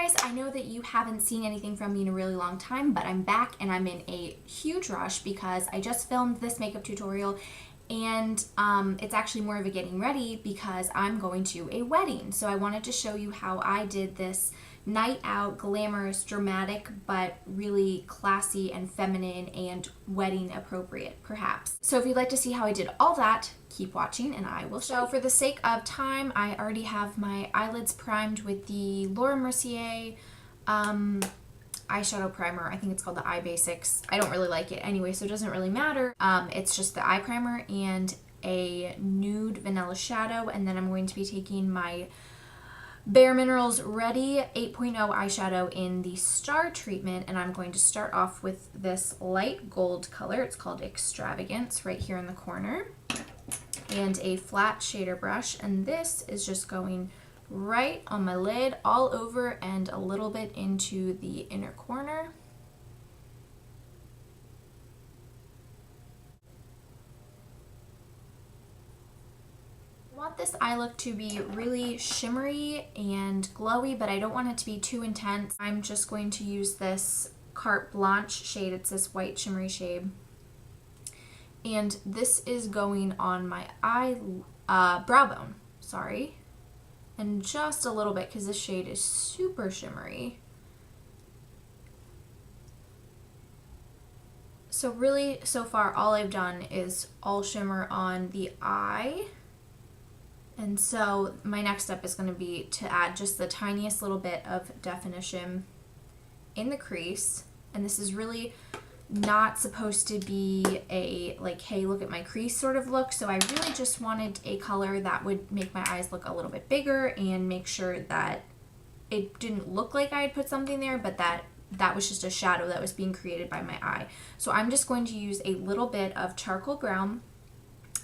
guys, I know that you haven't seen anything from me in a really long time, but I'm back and I'm in a huge rush because I just filmed this makeup tutorial and it's actually more of a getting ready because I'm going to a wedding. So I wanted to show you how I did this night out, glamorous, dramatic, but really classy and feminine and wedding appropriate, perhaps. So if you'd like to see how I did all that, keep watching and I will show. For the sake of time, I already have my eyelids primed with the Laura Mercier eyeshadow primer. I think it's called the Eye Basics. I don't really like it anyway, so it doesn't really matter. It's just the eye primer and a nude vanilla shadow, and then I'm going to be taking my Bare Minerals Ready 8.0 eyeshadow in the Star treatment, and I'm going to start off with this light gold color. It's called Extravagance right here in the corner, and a flat shader brush, and this is just going right on my lid, all over and a little bit into the inner corner. I want this eye look to be really shimmery and glowy, but I don't want it to be too intense. I'm just going to use this Carte Blanche shade. It's this white shimmery shade. And this is going on my brow bone, sorry. And just a little bit because this shade is super shimmery. So really, so far, all I've done is all shimmer on the eye. And so my next step is going to be to add just the tiniest little bit of definition in the crease. And this is really not supposed to be a like, hey, look at my crease sort of look. So I really just wanted a color that would make my eyes look a little bit bigger and make sure that it didn't look like I had put something there, but that was just a shadow that was being created by my eye. So I'm just going to use a little bit of Charcoal Brown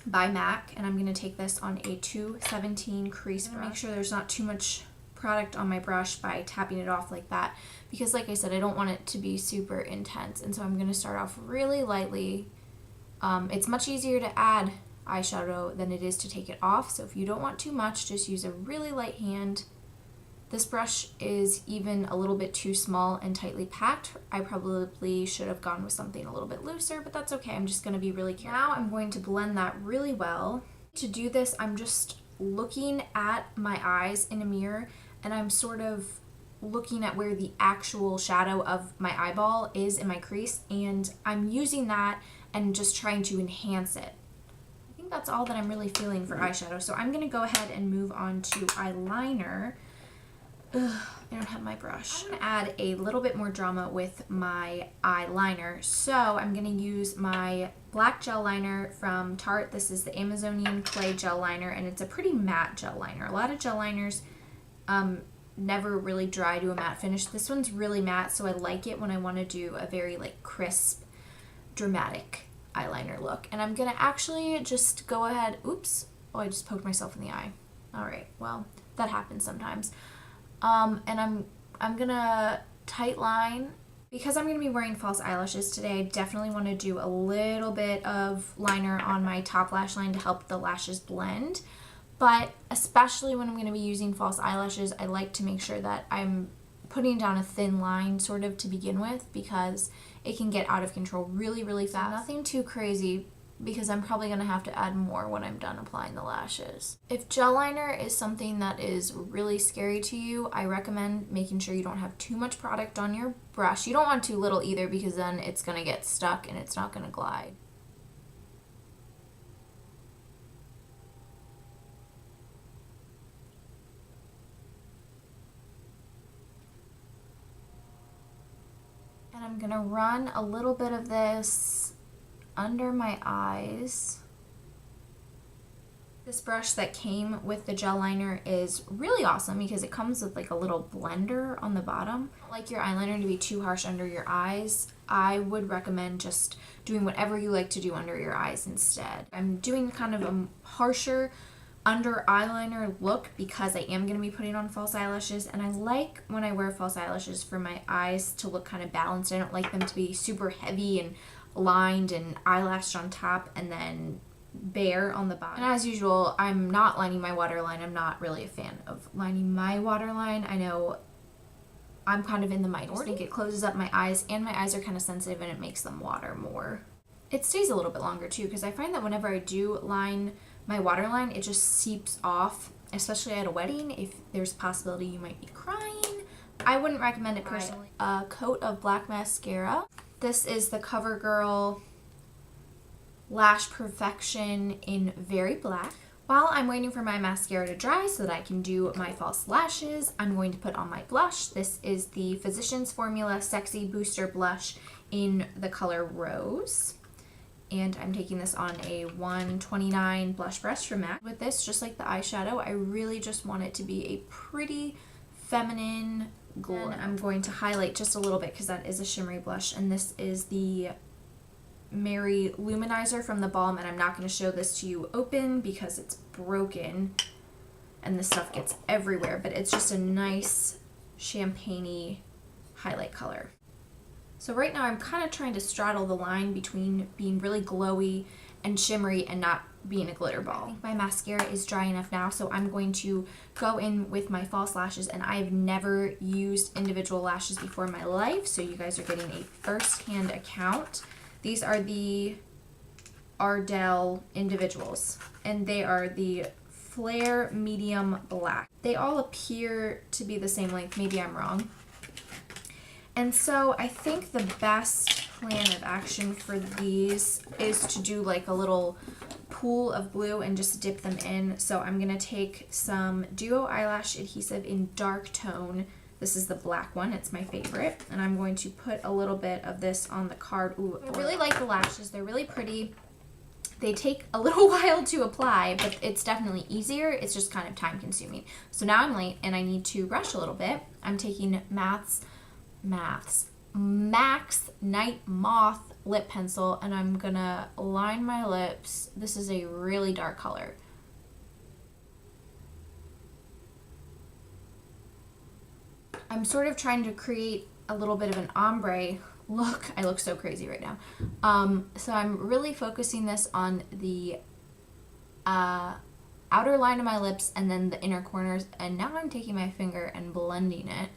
by MAC, and I'm going to take this on a 217 crease brush. Make sure there's not too much product on my brush by tapping it off like that, because like I said, I don't want it to be super intense, and so I'm going to start off really lightly. It's much easier to add eyeshadow than it is to take it off, so if you don't want too much, just use a really light hand. This brush is even a little bit too small and tightly packed. I probably should have gone with something a little bit looser, but that's okay. I'm just going to be really careful. Now I'm going to blend that really well. To do this, I'm just looking at my eyes in a mirror, and I'm sort of looking at where the actual shadow of my eyeball is in my crease, and I'm using that and just trying to enhance it. I think that's all that I'm really feeling for eyeshadow. So I'm going to go ahead and move on to eyeliner. Ugh, I don't have my brush. I'm going to add a little bit more drama with my eyeliner. So I'm going to use my black gel liner from Tarte. This is the Amazonian Clay gel liner, and it's a pretty matte gel liner. A lot of gel liners never really dry to a matte finish. This one's really matte, so I like it when I want to do a very like crisp, dramatic eyeliner look. And I'm going to actually just go ahead, oops, oh, I just poked myself in the eye. All right, well, that happens sometimes. And I'm gonna tight line. Because I'm gonna be wearing false eyelashes today, I definitely want to do a little bit of liner on my top lash line to help the lashes blend. But especially when I'm gonna be using false eyelashes, I like to make sure that I'm putting down a thin line sort of to begin with, because it can get out of control really, really fast. So nothing too crazy, because I'm probably going to have to add more when I'm done applying the lashes. If gel liner is something that is really scary to you, I recommend making sure you don't have too much product on your brush. You don't want too little either, because then it's going to get stuck and it's not going to glide. And I'm going to run a little bit of this under my eyes. This brush that came with the gel liner is really awesome because it comes with like a little blender on the bottom. I don't like your eyeliner to be too harsh under your eyes. I would recommend just doing whatever you like to do under your eyes instead. I'm doing kind of a harsher under eyeliner look because I am going to be putting on false eyelashes, and I like when I wear false eyelashes for my eyes to look kind of balanced. I don't like them to be super heavy and lined and eyelashed on top and then bare on the bottom. And as usual, I'm not lining my waterline. I'm not really a fan of lining my waterline. I know I'm kind of in the minority. I think it closes up my eyes, and my eyes are kind of sensitive and it makes them water more. It stays a little bit longer too, because I find that whenever I do line my waterline, it just seeps off, especially at a wedding. If there's a possibility you might be crying, I wouldn't recommend it personally. A coat of black mascara. This is the CoverGirl Lash Perfection in Very Black. While I'm waiting for my mascara to dry so that I can do my false lashes, I'm going to put on my blush. This is the Physicians Formula Sexy Booster Blush in the color Rose. And I'm taking this on a 129 blush brush from MAC. With this, just like the eyeshadow, I really just want it to be a pretty feminine glow. And I'm going to highlight just a little bit because that is a shimmery blush. And this is the Mary Luminizer from the Balm. And I'm not going to show this to you open because it's broken and the stuff gets everywhere. But it's just a nice champagne-y highlight color. So right now I'm kind of trying to straddle the line between being really glowy and shimmery and not being a glitter ball. My mascara is dry enough now, so I'm going to go in with my false lashes, and I've never used individual lashes before in my life, so you guys are getting a first-hand account. These are the Ardell individuals, and they are the Flare Medium Black. They all appear to be the same length. Maybe I'm wrong. And so I think the best plan of action for these is to do like a little pool of glue and just dip them in. So I'm going to take some Duo Eyelash Adhesive in Dark Tone. This is the black one. It's my favorite. And I'm going to put a little bit of this on the card. Ooh, I really like the lashes. They're really pretty. They take a little while to apply, but it's definitely easier. It's just kind of time consuming. So now I'm late and I need to rush a little bit. I'm taking MAC's Night Moth lip pencil, and I'm gonna line my lips. This is a really dark color. I'm sort of trying to create a little bit of an ombre look. I look so crazy right now. So I'm really focusing this on the outer line of my lips and then the inner corners, and now I'm taking my finger and blending it.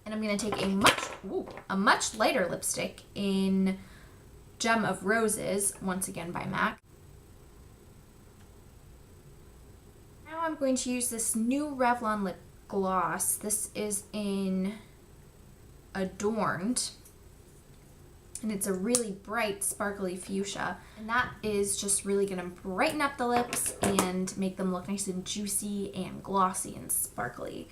And I'm going to take a much lighter lipstick in Gem of Roses, once again by MAC. Now I'm going to use this new Revlon lip gloss. This is in Adorned. And it's a really bright, sparkly fuchsia. And that is just really going to brighten up the lips and make them look nice and juicy and glossy and sparkly.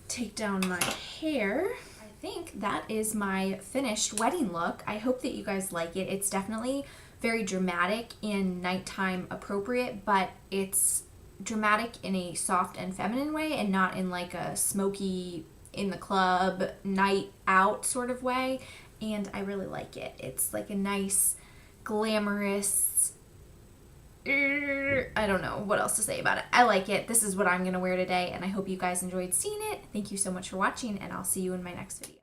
Take down my hair. I think that is my finished wedding look. I hope that you guys like it. It's definitely very dramatic and nighttime appropriate, but it's dramatic in a soft and feminine way and not in like a smoky, in the club, night out sort of way. And I really like it. It's like a nice, glamorous, I don't know what else to say about it. I like it. This is what I'm going to wear today, and I hope you guys enjoyed seeing it. Thank you so much for watching, and I'll see you in my next video.